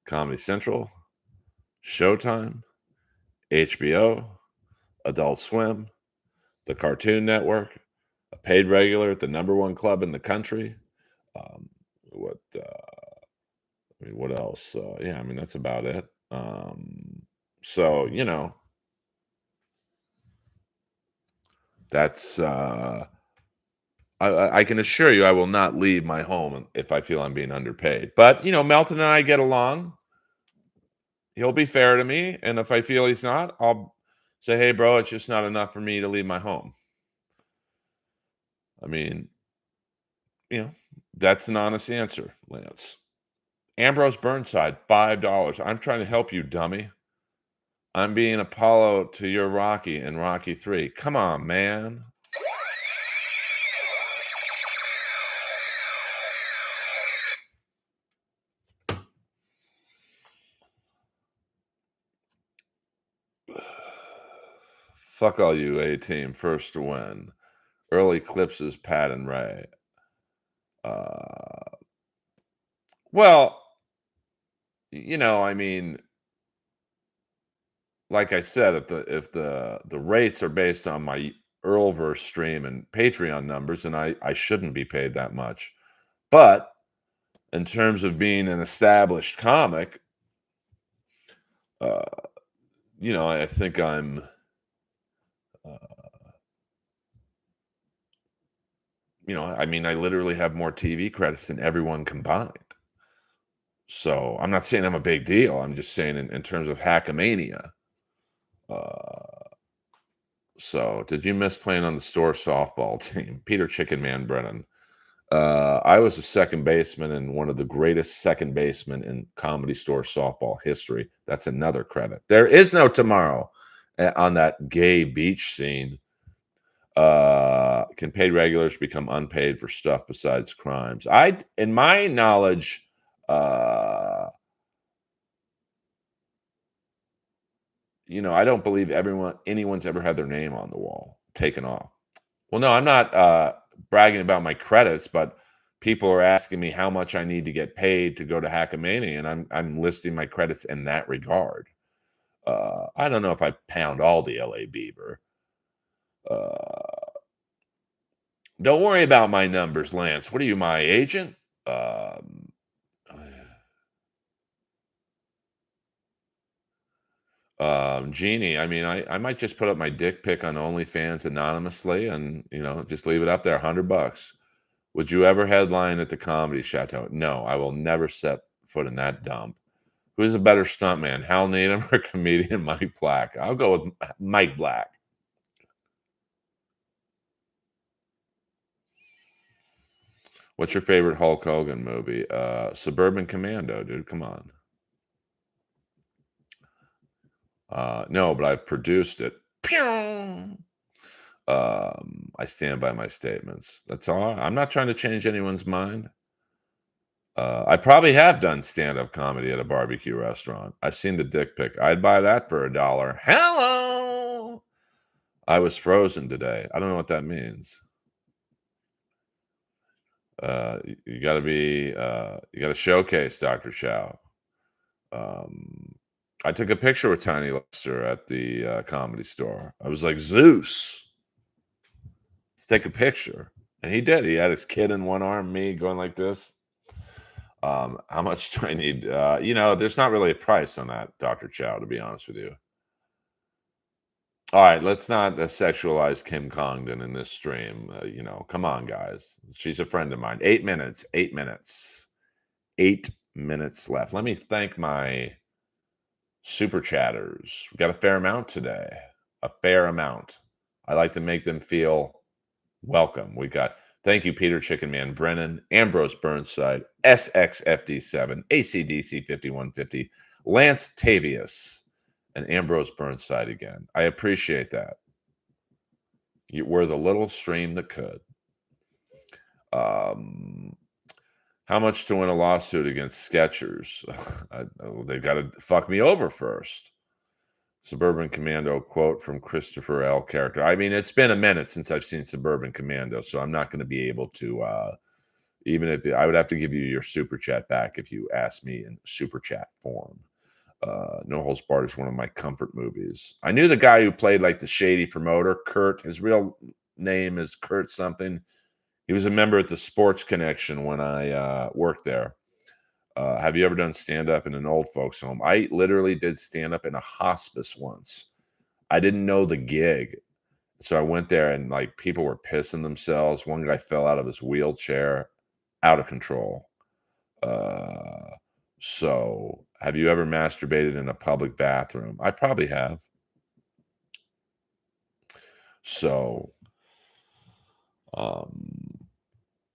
Speaker 1: Comedy Central, Showtime, HBO, Adult Swim, the Cartoon Network, a paid regular at the #1 club in the country. Um, what I mean, what else? Yeah, I mean that's about it. So you know, that's I can assure you I will not leave my home if I feel I'm being underpaid. But you know, Melton and I get along. He'll be fair to me, and if I feel he's not, I'll say, "Hey, bro, it's just not enough for me to leave my home." I mean, you know, that's an honest answer, Lance. Ambrose Burnside, $5. I'm trying to help you, dummy. I'm being Apollo to your Rocky in Rocky 3. Come on, man. Fuck all you A-team, first to win. Earl eclipses Pat and Ray. Uh, well, you know, I mean, like I said, if the rates are based on my Earlverse stream and Patreon numbers, and I shouldn't be paid that much. But in terms of being an established comic, uh, you know, I think I'm, uh, you know, I mean, I literally have more TV credits than everyone combined. So I'm not saying I'm a big deal. I'm just saying in terms of Hackamania. Uh, so did you miss playing on the store softball team? Peter Chicken Man Brennan. I was a second baseman and one of the greatest second basemen in Comedy Store softball history. That's another credit. There is no tomorrow on that gay beach scene. Can paid regulars become unpaid for stuff besides crimes? In my knowledge, uh, I don't believe anyone's ever had their name on the wall taken off. Well, no, I'm not bragging about my credits, but people are asking me how much I need to get paid to go to Hackamania, and I'm listing my credits in that regard. I don't know if I pound all the LA Beaver. Uh, don't worry about my numbers, Lance. What are you, my agent? Um, Jeannie, I mean, I might just put up my dick pic on OnlyFans anonymously and, just leave it up there, $100. Would you ever headline at the Comedy Chateau? No, I will never set foot in that dump. Who's a better stuntman, Hal Needham or comedian Mike Black? I'll go with Mike Black. What's your favorite Hulk Hogan movie? Suburban Commando, dude. Come on. No, but I've produced it. Pew! I stand by my statements. That's all. I'm not trying to change anyone's mind. I probably have done stand-up comedy at a barbecue restaurant. I've seen the dick pic. I'd buy that for $1. Hello. I was frozen today. I don't know what that means. You got to you got to showcase Dr. Chow. Um, I took a picture with Tiny Lester at the Comedy Store. I was like, Zeus, let's take a picture. And he did. He had his kid in one arm, me going like this. How much do I need? There's not really a price on that, Dr. Chow, to be honest with you. All right, let's not sexualize Kim Congdon in this stream. Come on, guys. She's a friend of mine. 8 minutes, 8 minutes, 8 minutes left. Let me thank my super chatters. We got a fair amount today. A fair amount. I like to make them feel welcome. We got thank you, Peter Chicken Man Brennan, Ambrose Burnside, SXFD7, ACDC 5150, Lance Tavius, and Ambrose Burnside again. I appreciate that. You were the little stream that could. Um, how much to win a lawsuit against Skechers? They've got to fuck me over first. Suburban Commando quote from Christopher L. character. I mean, it's been a minute since I've seen Suburban Commando, so I'm not going to be able to. Even if I would have to give you your super chat back if you asked me in super chat form. No Holds Barred is one of my comfort movies. I knew the guy who played like the shady promoter, Kurt. His real name is Kurt something. He was a member at the Sports Connection when I worked there. Have you ever done stand up in an old folks home? I literally did stand up in a hospice once. I didn't know the gig. So I went there and like people were pissing themselves. One guy fell out of his wheelchair, out of control. Uh, so have you ever masturbated in a public bathroom? I probably have. So, um,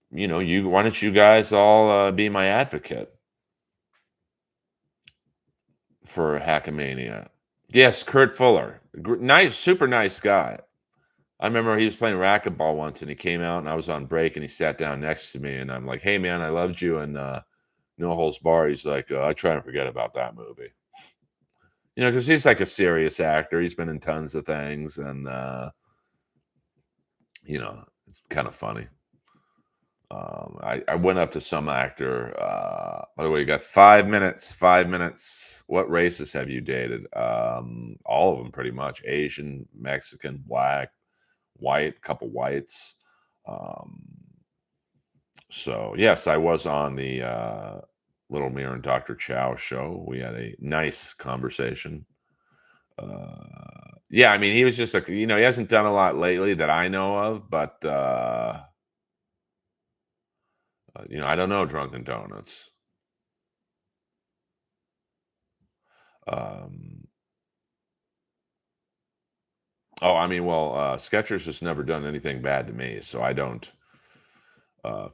Speaker 1: why don't you guys all be my advocate for Hackamania? Yes, Kurt Fuller, nice, super nice guy. I remember he was playing racquetball once, and he came out, and I was on break, and he sat down next to me, and I'm like, "Hey, man, I loved you," and No Holds Barred. He's like, "I try and forget about that movie," because he's like a serious actor. He's been in tons of things, and it's kind of funny. I went up to some actor. By the way, you got 5 minutes. 5 minutes. What races have you dated? All of them, pretty much. Asian, Mexican, black, white, couple whites. Um, so yes, I was on the Little Mirror and Dr. Chow show. We had a nice conversation. Yeah, I mean, he was just he hasn't done a lot lately that I know of, but I don't know Drunken Donuts. Um, oh, I mean, well, Skechers has never done anything bad to me, so I don't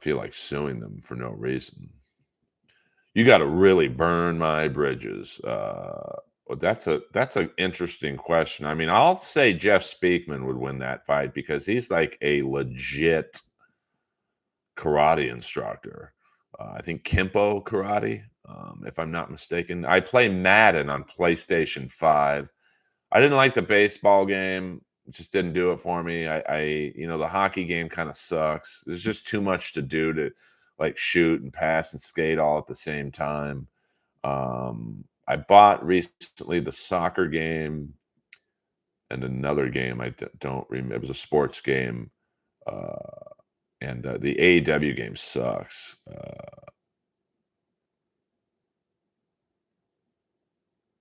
Speaker 1: feel like suing them for no reason. You got to really burn my bridges. Well, that's an interesting question. I mean, I'll say Jeff Speakman would win that fight because he's like a legit karate instructor. I think Kempo karate, if I'm not mistaken. I play Madden on PlayStation 5. I didn't like the baseball game. It just didn't do it for me. The hockey game kind of sucks. There's just too much to do to like shoot and pass and skate all at the same time. I bought recently the soccer game and another game don't remember. It was a sports game, and the AEW game sucks.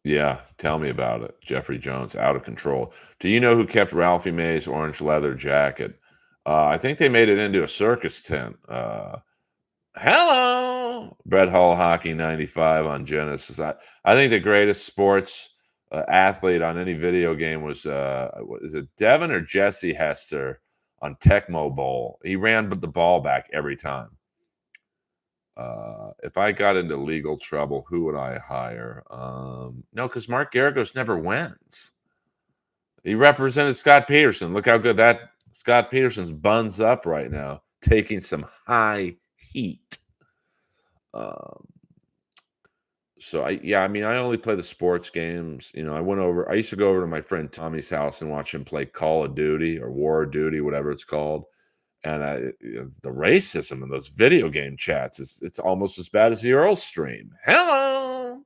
Speaker 1: Yeah, tell me about it. Jeffrey Jones, out of control. Do you know who kept Ralphie May's orange leather jacket? I think they made it into a circus tent. Hello, Brett Hall Hockey 95 on Genesis. I think the greatest sports athlete on any video game was what is it, Devin or Jesse Hester on Tecmo Bowl. He ran the ball back every time. If I got into legal trouble, who would I hire? No, because Mark Garagos never wins. He represented Scott Peterson. Look how good that Scott Peterson's buns up right now, taking some high heat. Um, I mean, I only play the sports games. I used to go over to my friend Tommy's house and watch him play Call of Duty or War of Duty, whatever it's called. And the racism in those video game chats it's almost as bad as the Earl stream. Hello.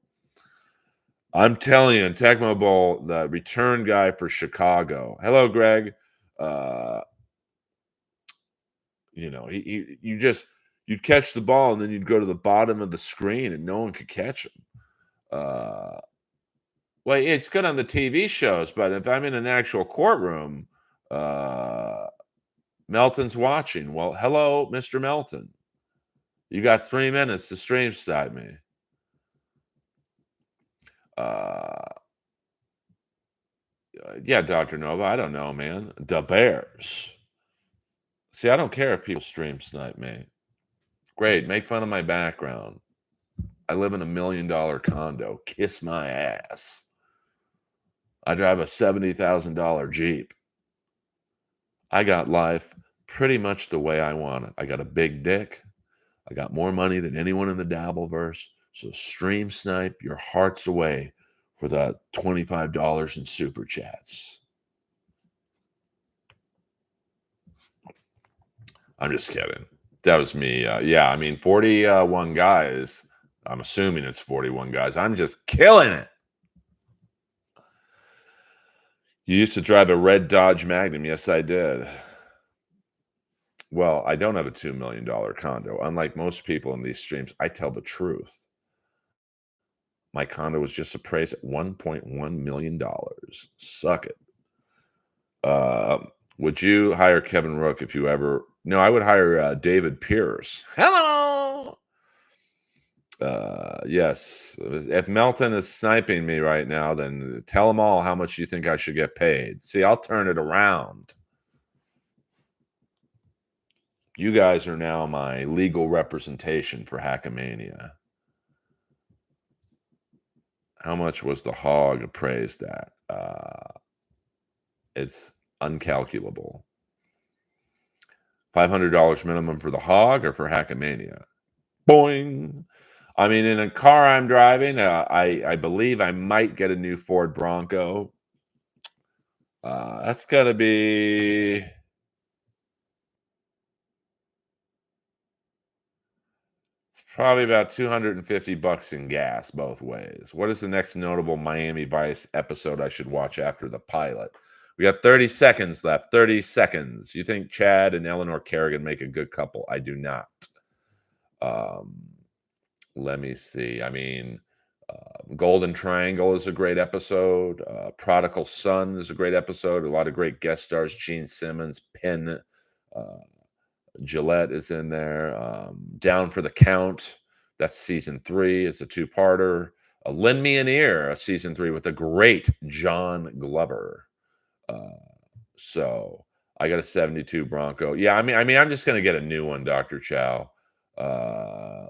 Speaker 1: I'm telling you, in Tecmo Bowl, the return guy for Chicago. Hello, Greg. Uh, you'd catch the ball and then you'd go to the bottom of the screen and no one could catch him. Well, it's good on the TV shows, but if I'm in an actual courtroom, uh, Melton's watching. Well, hello, Mr. Melton. You got 3 minutes to stream snipe me. Uh, yeah, Dr. Nova. I don't know, man. The Bears. See, I don't care if people stream snipe me. Great. Make fun of my background. I live in $1 million condo. Kiss my ass. I drive a $70,000 Jeep. I got life pretty much the way I want it. I got a big dick. I got more money than anyone in the Dabbleverse. So stream snipe your hearts away for the $25 in super chats. I'm just kidding. That was me. Yeah, I mean, 41 guys. I'm assuming it's 41 guys. I'm just killing it. You used to drive a red Dodge Magnum. Yes, I did. Well, I don't have a $2 million condo. Unlike most people in these streams, I tell the truth. My condo was just appraised at $1.1 million. Suck it. Uh, would you hire Kevin Rook if you ever? No, I would hire David Pierce. Hello. Yes. If Melton is sniping me right now, then tell them all how much you think I should get paid. See, I'll turn it around. You guys are now my legal representation for Hackamania. How much was the hog appraised at? It's uncalculable. $500 minimum for the hog or for Hackamania? Boing. I mean, in a car I'm driving, I believe I might get a new Ford Bronco. That's got to be probably about $250 in gas both ways. What is the next notable Miami Vice episode I should watch after the pilot? We got 30 seconds left. 30 seconds. You think Chad and Eleanor Kerrigan make a good couple? I do not. Um, let me see. I mean, Golden Triangle is a great episode. Prodigal Son is a great episode. A lot of great guest stars. Gene Simmons, Penn, uh, Gillette is in there. Down for the Count. That's season 3. It's a two-parter. Lend Me an Ear, season 3 with the great John Glover. Uh, so I got a 72 Bronco. Yeah, I mean, I'm just gonna get a new one, Dr. Chow. Uh,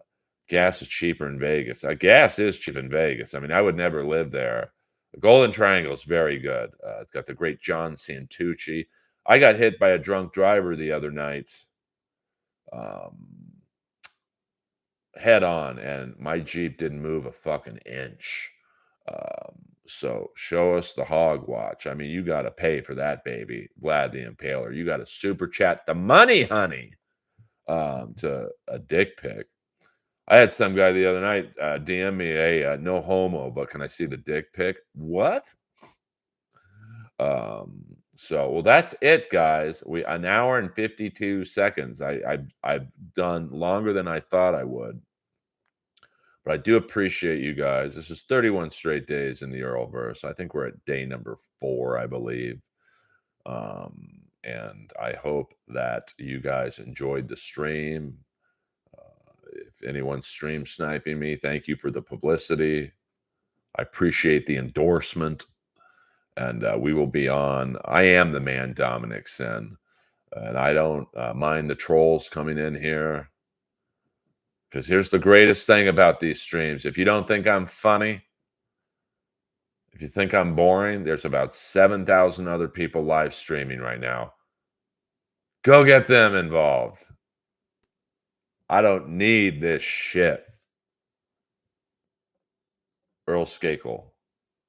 Speaker 1: gas is cheaper in Vegas. Gas is cheap in Vegas. I mean, I would never live there. The Golden Triangle is very good. It's got the great John Santucci. I got hit by a drunk driver the other night, um, head on, and my Jeep didn't move a fucking inch. So show us the hog watch. I mean, you got to pay for that, baby. Vlad the Impaler. You got to super chat the money, honey, to a dick pic. I had some guy the other night DM me a no homo, but can I see the dick pic? What? So well, that's it, guys. We an hour and 52 seconds. I've done longer than I thought I would. But I do appreciate you guys. This is 31 straight days in the Earlverse. I think we're at day number 4, I believe. And I hope that you guys enjoyed the stream. If anyone's stream sniping me, thank you for the publicity. I appreciate the endorsement. And we will be on. I am the man, Dominic Sin. And I don't mind the trolls coming in here. Because here's the greatest thing about these streams. If you don't think I'm funny, if you think I'm boring, there's about 7,000 other people live streaming right now. Go get them involved. I don't need this shit. Earl Skakel,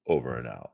Speaker 1: over and out.